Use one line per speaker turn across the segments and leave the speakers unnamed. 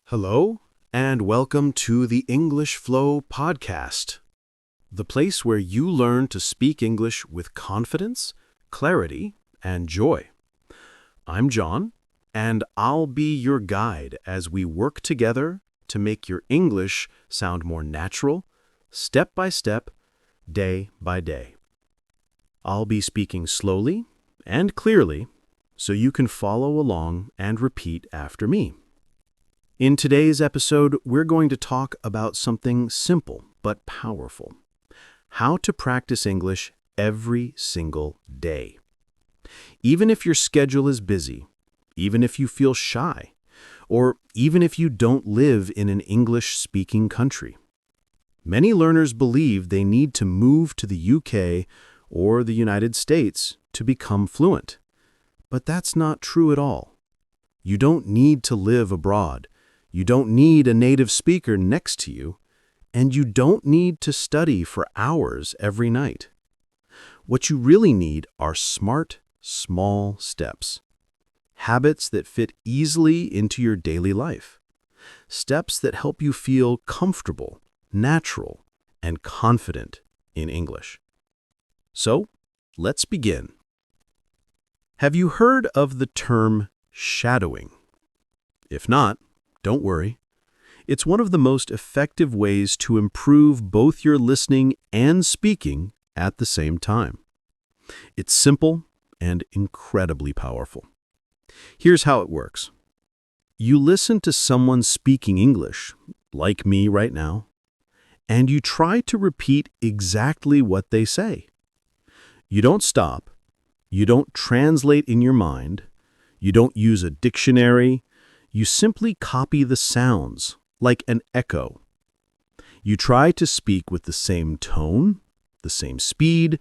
Hello, and welcome to the English Flow podcast, the place where you learn to speak English with confidence, clarity, and joy. I'm John, and I'll be your guide as we work together to make your English sound more natural, step by step, day by day. I'll be speaking slowly and clearly so you can follow along and repeat after me. In today's episode, we're going to talk about something simple but powerful: how to practice English every single day. Even if your schedule is busy, even if you feel shy, or even if you don't live in an English-speaking country. Many learners believe they need to move to the UK or the United States to become fluent. But that's not true at all. You don't need to live abroad. You don't need a native speaker next to you, and you don't need to study for hours every night. What you really need are smart, small steps. Habits that fit easily into your daily life. Steps that help you feel comfortable, natural, and confident in English. So, let's begin. Have you heard of the term shadowing? If not, don't worry. It's one of the most effective ways to improve both your listening and speaking at the same time. It's simple and incredibly powerful. Here's how it works. You listen to someone speaking English, like me right now, and you try to repeat exactly what they say. You don't stop. You don't translate in your mind. You don't use a dictionary. You simply copy the sounds, like an echo. You try to speak with the same tone, the same speed,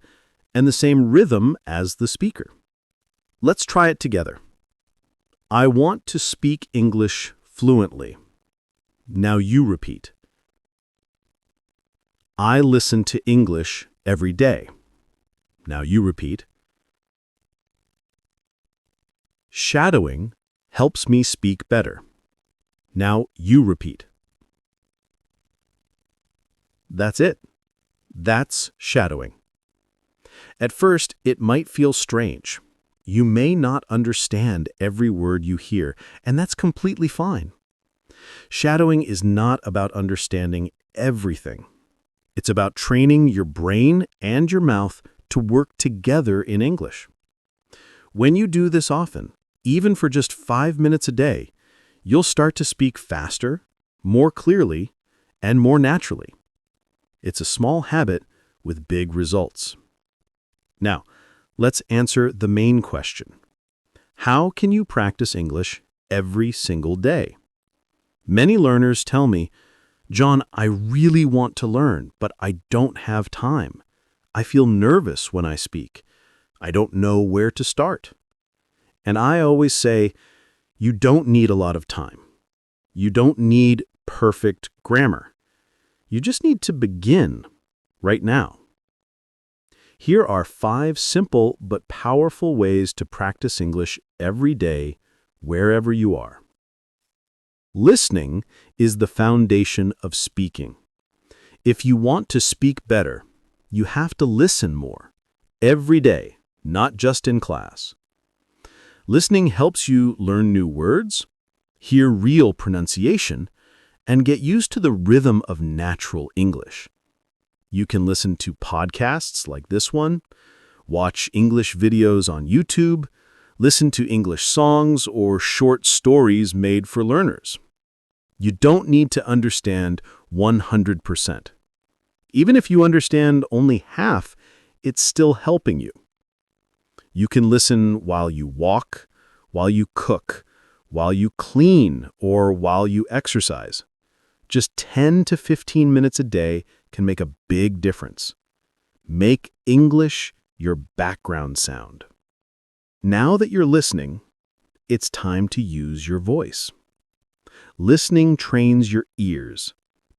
and the same rhythm as the speaker. Let's try it together. I want to speak English fluently. Now you repeat. I listen to English every day. Now you repeat. Shadowing helps me speak better. Now you repeat. That's it. That's shadowing. At first, it might feel strange. You may not understand every word you hear, and that's completely fine. Shadowing is not about understanding everything. It's about training your brain and your mouth to work together in English. When you do this often, even for just 5 minutes a day, you'll start to speak faster, more clearly, and more naturally. It's a small habit with big results. Now, let's answer the main question. How can you practice English every single day? Many learners tell me, John, I really want to learn, but I don't have time. I feel nervous when I speak. I don't know where to start. And I always say, you don't need a lot of time. You don't need perfect grammar. You just need to begin right now. Here are 5 simple but powerful ways to practice English every day, wherever you are. Listening is the foundation of speaking. If you want to speak better, you have to listen more, every day, not just in class. Listening helps you learn new words, hear real pronunciation, and get used to the rhythm of natural English. You can listen to podcasts like this one, watch English videos on YouTube, listen to English songs or short stories made for learners. You don't need to understand 100%. Even if you understand only half, it's still helping you. You can listen while you walk, while you cook, while you clean, or while you exercise. Just 10 to 15 minutes a day can make a big difference. Make English your background sound. Now that you're listening, it's time to use your voice. Listening trains your ears,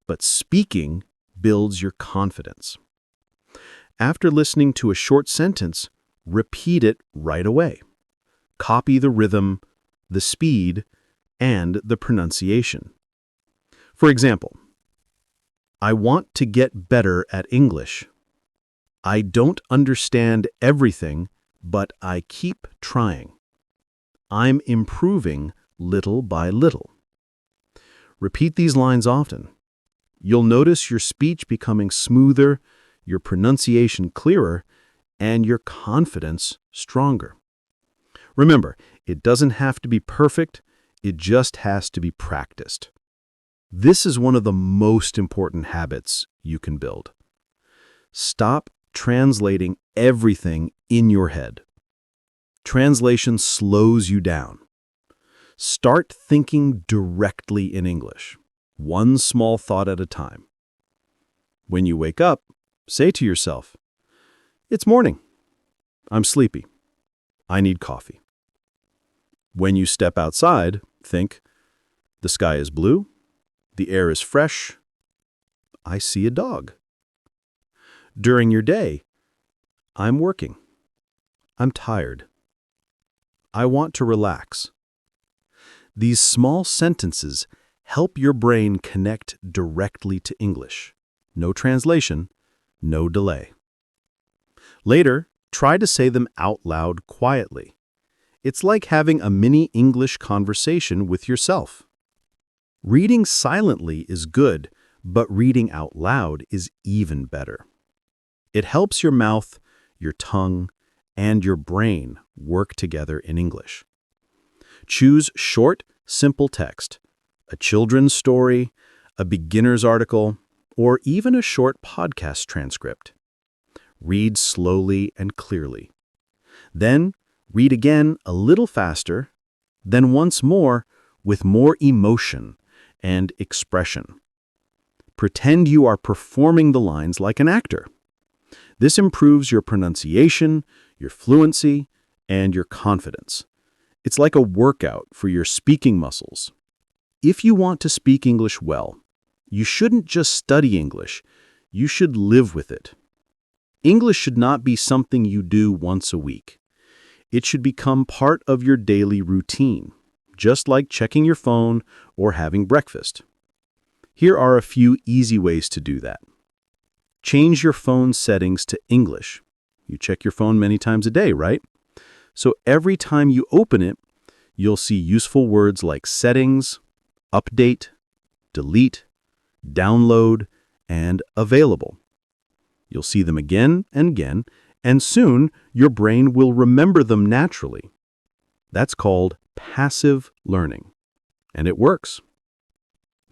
but speaking builds your confidence. After listening to a short sentence, repeat it right away. Copy the rhythm, the speed, and the pronunciation. For example, I want to get better at English. I don't understand everything, but I keep trying. I'm improving little by little. Repeat these lines often. You'll notice your speech becoming smoother, your pronunciation clearer, and your confidence stronger. Remember, it doesn't have to be perfect, it just has to be practiced. This is one of the most important habits you can build. Stop translating everything in your head. Translation slows you down. Start thinking directly in English, one small thought at a time. When you wake up, say to yourself, "It's morning. I'm sleepy. I need coffee." When you step outside, think, "The sky is blue. The air is fresh. I see a dog." During your day, "I'm working. I'm tired. I want to relax." These small sentences help your brain connect directly to English. No translation, no delay. Later, try to say them out loud quietly. It's like having a mini English conversation with yourself. Reading silently is good, but reading out loud is even better. It helps your mouth, your tongue, and your brain work together in English. Choose short, simple text, a children's story, a beginner's article, or even a short podcast transcript. Read slowly and clearly. Then read again a little faster, then once more with more emotion and expression. Pretend you are performing the lines like an actor. This improves your pronunciation, your fluency, and your confidence. It's like a workout for your speaking muscles. If you want to speak English well, you shouldn't just study English, you should live with it. English should not be something you do once a week. It should become part of your daily routine, just like checking your phone or having breakfast. Here are a few easy ways to do that. Change your phone settings to English. You check your phone many times a day, right? So every time you open it, you'll see useful words like settings, update, delete, download, and available. You'll see them again and again, and soon your brain will remember them naturally. That's called passive learning, and it works.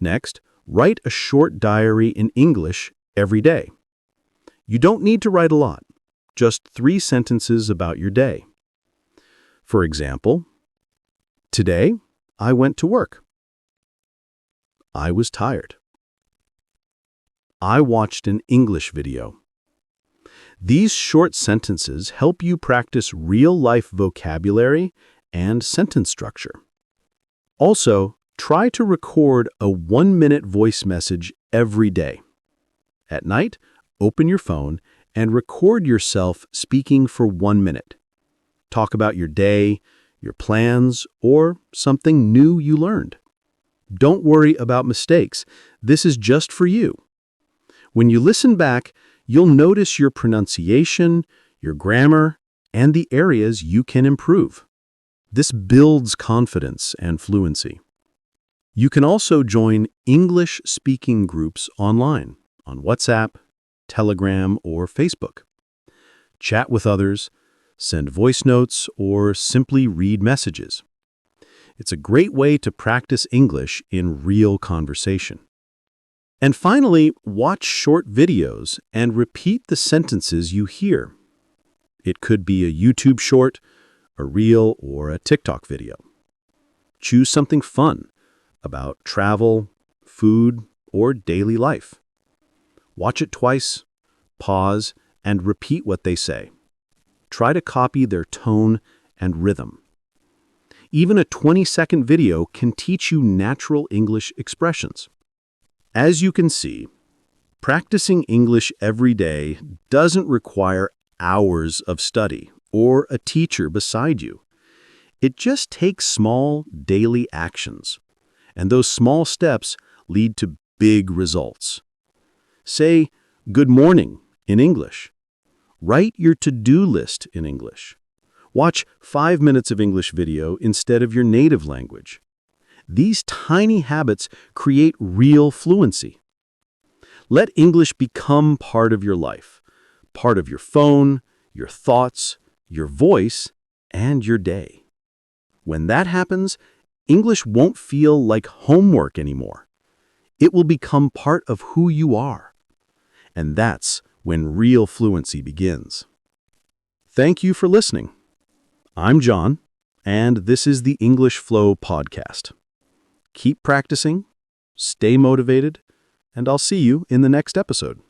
Next, write a short diary in English every day. You don't need to write a lot, just 3 sentences about your day. For example, today I went to work. I was tired. I watched an English video. These short sentences help you practice real-life vocabulary and sentence structure. Also, try to record a 1-minute voice message every day. At night, open your phone and record yourself speaking for 1 minute. Talk about your day, your plans, or something new you learned. Don't worry about mistakes. This is just for you. When you listen back, you'll notice your pronunciation, your grammar, and the areas you can improve. This builds confidence and fluency. You can also join English speaking groups online on WhatsApp, Telegram, or Facebook. Chat with others, send voice notes, or simply read messages. It's a great way to practice English in real conversation. And finally, watch short videos and repeat the sentences you hear. It could be a YouTube short, a reel, or a TikTok video. Choose something fun about travel, food, or daily life. Watch it twice, pause, and repeat what they say. Try to copy their tone and rhythm. Even a 20-second video can teach you natural English expressions. As you can see, practicing English every day doesn't require hours of study or a teacher beside you. It just takes small, daily actions. And those small steps lead to big results. Say, good morning in English. Write your to-do list in English. Watch 5 minutes of English video instead of your native language. These tiny habits create real fluency. Let English become part of your life, part of your phone, your thoughts, your voice, and your day. When that happens, English won't feel like homework anymore. It will become part of who you are. And that's when real fluency begins. Thank you for listening. I'm John, and this is the English Flow Podcast. Keep practicing, stay motivated, and I'll see you in the next episode.